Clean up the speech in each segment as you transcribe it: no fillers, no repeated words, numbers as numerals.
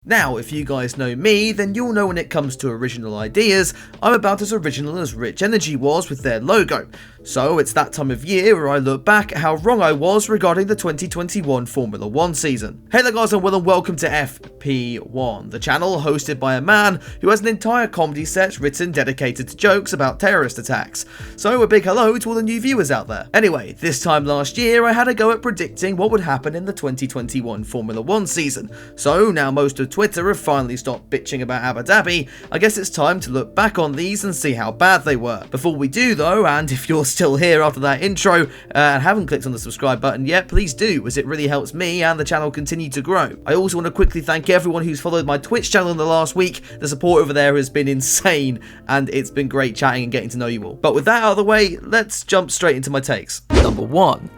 Now, if you guys know me, then you'll know when it comes to original ideas, I'm about as original as Rich Energy was with their logo. So it's that time of year where I look back at how wrong I was regarding the 2021 Formula 1 season. Hey there guys, and welcome to FP1, the channel hosted by a man who has an entire comedy set written dedicated to jokes about terrorist attacks. So a big hello to all the new viewers out there. Anyway, this time last year I had a go at predicting what would happen in the 2021 Formula 1 season. So now most of Twitter have finally stopped bitching about Abu Dhabi, I guess it's time to look back on these and see how bad they were. Before we do though, and if you're still here after that intro and haven't clicked on the subscribe button yet, please do, as it really helps me and the channel continue to grow. I also want to quickly thank everyone who's followed my Twitch channel in the last week. The support over there has been insane and it's been great chatting and getting to know you all. But with that out of the way, let's jump straight into my takes. Number 1.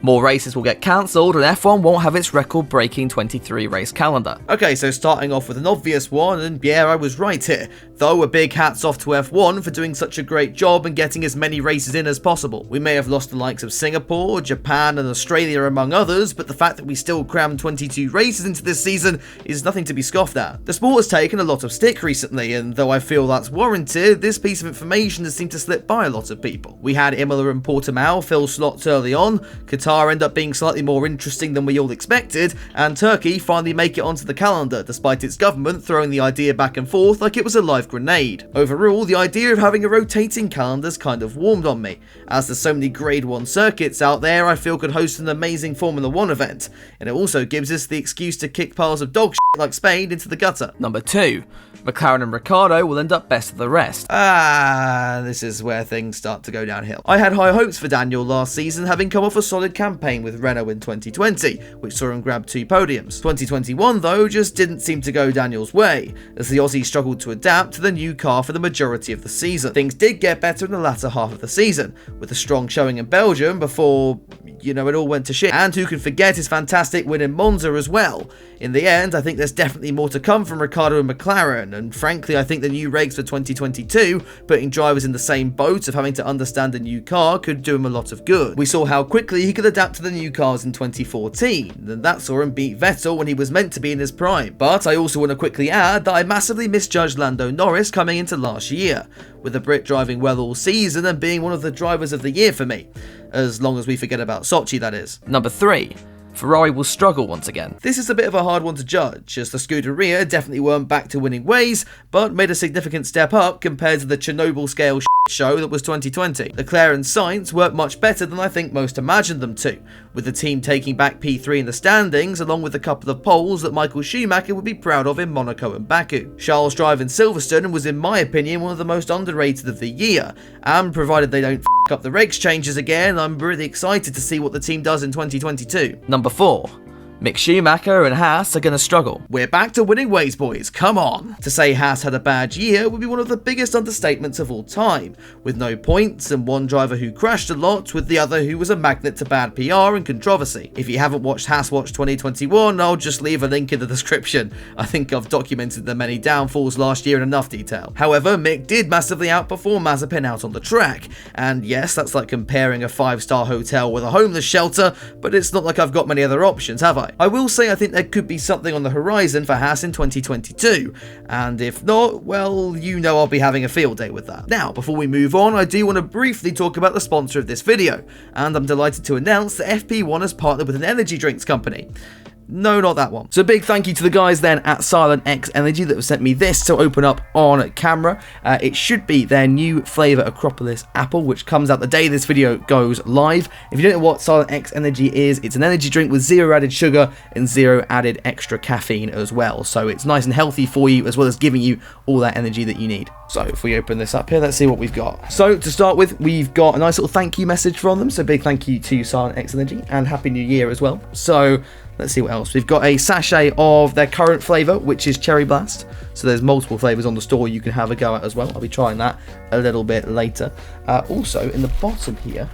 More races will get cancelled and F1 won't have its record-breaking 23 race calendar. Okay, so starting off with an obvious one, and yeah, I was right here. Though a big hats off to F1 for doing such a great job and getting as many races in as possible. We may have lost the likes of Singapore, Japan and Australia among others, but the fact that we still crammed 22 races into this season is nothing to be scoffed at. The sport has taken a lot of stick recently, and though I feel that's warranted, this piece of information has seemed to slip by a lot of people. We had Imola and Portimao fill slots early on, Qatar end up being slightly more interesting than we all expected, and Turkey finally make it onto the calendar, despite its government throwing the idea back and forth like it was a live grenade. Overall, the idea of having a rotating calendar's kind of warmed on me. As there's so many Grade 1 circuits out there, I feel could host an amazing Formula 1 event, and it also gives us the excuse to kick piles of dog shit like Spain into the gutter. Number 2. McLaren and Ricciardo will end up best of the rest. This is where things start to go downhill. I had high hopes for Daniel last season, having come off a solid campaign with Renault in 2020, which saw him grab 2 podiums. 2021 though just didn't seem to go Daniel's way, as the Aussie struggled to adapt to the new car for the majority of the season. Things did get better in the latter half of the season, with a strong showing in Belgium before, it all went to shit. And who can forget his fantastic win in Monza as well. In the end, I think there's definitely more to come from Ricciardo and McLaren, and frankly I think the new regs for 2022, putting drivers in the same boat of having to understand a new car, could do him a lot of good. We saw how quickly he could adapt to the new cars in 2014, and that saw him beat Vettel when he was meant to be in his prime. But I also want to quickly add that I massively misjudged Lando Norris coming into last year, with the Brit driving well all season and being one of the drivers of the year for me, as long as we forget about Sochi, that is. Number 3. Ferrari will struggle once again. This is a bit of a hard one to judge, as the Scuderia definitely weren't back to winning ways, but made a significant step up compared to the Chernobyl scale show that was 2020. Leclerc and Sainz worked much better than I think most imagined them to, with the team taking back P3 in the standings, along with a couple of poles that Michael Schumacher would be proud of in Monaco and Baku. Charles' drive in Silverstone was, in my opinion, one of the most underrated of the year, and provided they don't up the regs changes again, I'm really excited to see what the team does in 2022. Number 4. Mick Schumacher and Haas are going to struggle. We're back to winning ways, boys, come on! To say Haas had a bad year would be one of the biggest understatements of all time, with no points and one driver who crashed a lot, with the other who was a magnet to bad PR and controversy. If you haven't watched Haas Watch 2021, I'll just leave a link in the description. I think I've documented the many downfalls last year in enough detail. However, Mick did massively outperform Mazepin out on the track, and yes, that's like comparing a 5-star hotel with a homeless shelter, but it's not like I've got many other options, have I? I will say I think there could be something on the horizon for Haas in 2022, and if not, well, I'll be having a field day with that. Now, before we move on, I do want to briefly talk about the sponsor of this video, and I'm delighted to announce that FP1 has partnered with an energy drinks company. No, not that one. So a big thank you to the guys then at Silent X Energy that have sent me this to open up on camera. It should be their new flavour Acropolis Apple, which comes out the day this video goes live. If you don't know what Silent X Energy is, it's an energy drink with 0 added sugar and 0 added extra caffeine as well. So it's nice and healthy for you, as well as giving you all that energy that you need. So if we open this up here, let's see what we've got. So to start with, we've got a nice little thank you message from them. So big thank you to Silent X Energy and Happy New Year as well. So let's see what else. We've got a sachet of their current flavour, which is Cherry Blast. So there's multiple flavours on the store you can have a go at as well. I'll be trying that a little bit later. Also, in the bottom here,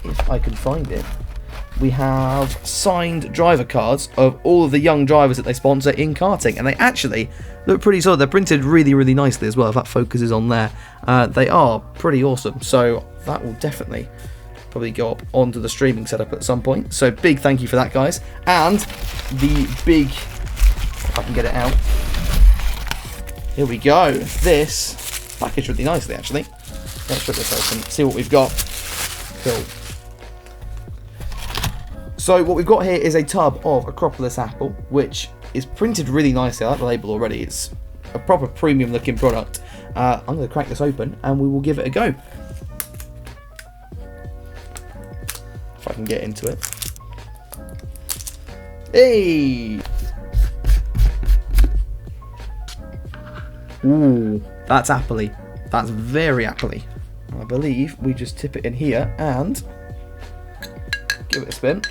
if I can find it, we have signed driver cards of all of the young drivers that they sponsor in karting, and they actually look pretty solid. They're printed really, really nicely as well, if that focuses on there. They are pretty awesome, so that will definitely probably go up onto the streaming setup at some point. So big thank you for that, guys. And the big, if I can get it out, Here we go. This packaged really nicely, actually. Let's rip this open, see what we've got. Cool. So what we've got here is a tub of Acropolis apple, which is printed really nicely. I like the label already. It's a proper premium looking product. I'm going to crack this open and we will give it a go. If I can get into it. Hey! Ooh, that's appley. That's very appley. I believe we just tip it in here and give it a spin.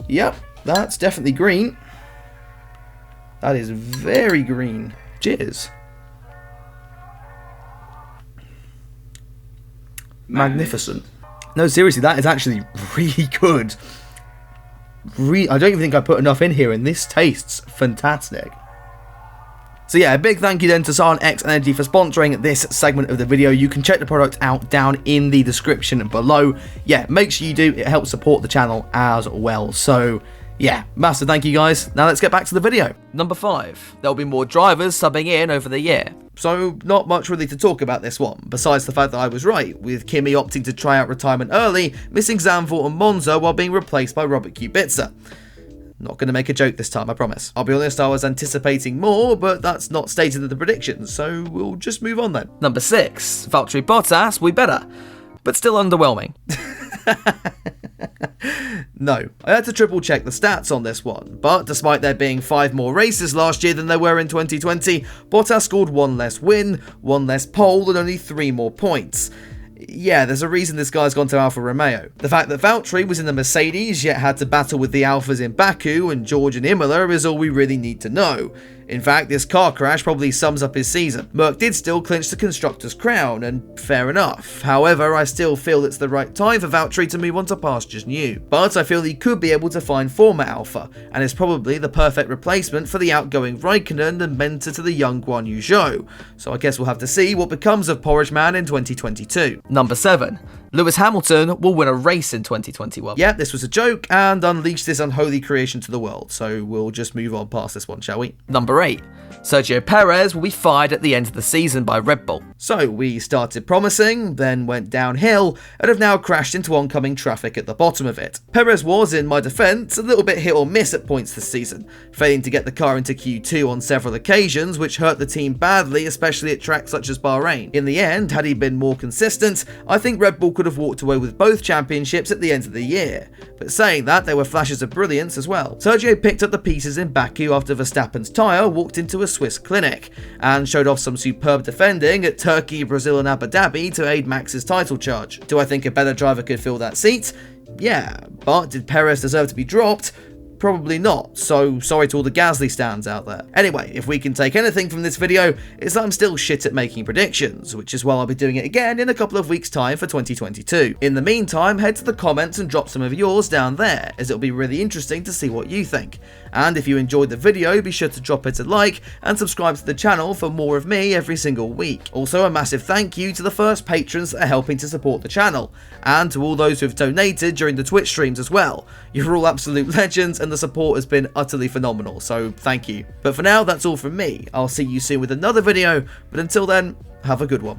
Yep, that's definitely green. That is very green. Cheers. Magnificent. No, seriously, that is actually really good. I don't even think I put enough in here, and this tastes fantastic. So yeah, a big thank you then to Cyan X Energy for sponsoring this segment of the video. You can check the product out down in the description below. Yeah, make sure you do. It helps support the channel as well. So yeah, massive thank you guys. Now let's get back to the video. Number 5. There'll be more drivers subbing in over the year. So not much really to talk about this one, besides the fact that I was right, with Kimi opting to try out retirement early, missing Zandvoort and Monza while being replaced by Robert Kubica. Not going to make a joke this time, I promise. I'll be honest, I was anticipating more, but that's not stated in the predictions, so we'll just move on then. Number 6. Valtteri Bottas, we better, but still underwhelming. No, I had to triple check the stats on this one, but despite there being 5 more races last year than there were in 2020, Bottas scored 1 less win, 1 less pole, and only 3 more points. Yeah, there's a reason this guy's gone to Alfa Romeo. The fact that Valtteri was in the Mercedes yet had to battle with the Alfas in Baku and George and Imola is all we really need to know. In fact, this car crash probably sums up his season. Merc did still clinch the Constructors' crown, and fair enough. However, I still feel it's the right time for Valtteri to move on to pastures new. But I feel he could be able to find form at Alfa, and is probably the perfect replacement for the outgoing Raikkonen and mentor to the young Guan Yu Zhou. So I guess we'll have to see what becomes of Porridge Man in 2022. Number 7. Lewis Hamilton will win a race in 2021. Yeah, this was a joke and unleashed this unholy creation to the world, so we'll just move on past this one, shall we? Number 8. Sergio Perez will be fired at the end of the season by Red Bull. So we started promising, then went downhill, and have now crashed into oncoming traffic at the bottom of it. Perez was, in my defence, a little bit hit or miss at points this season, failing to get the car into Q2 on several occasions, which hurt the team badly, especially at tracks such as Bahrain. In the end, had he been more consistent, I think Red Bull could have walked away with both championships at the end of the year. But saying that, there were flashes of brilliance as well. Sergio picked up the pieces in Baku after Verstappen's tyre walked into a Swiss clinic, and showed off some superb defending at Turkey, Brazil and Abu Dhabi to aid Max's title charge. Do I think a better driver could fill that seat? Yeah, but did Perez deserve to be dropped? Probably not, so sorry to all the Gasly stands out there. Anyway, if we can take anything from this video, it's that I'm still shit at making predictions, which is why I'll be doing it again in a couple of weeks' time for 2022. In the meantime, head to the comments and drop some of yours down there, as it'll be really interesting to see what you think. And if you enjoyed the video, be sure to drop it a like and subscribe to the channel for more of me every single week. Also, a massive thank you to the first patrons that are helping to support the channel, and to all those who have donated during the Twitch streams as well. You're all absolute legends, and the support has been utterly phenomenal, so thank you. But for now, that's all from me. I'll see you soon with another video, but until then, have a good one.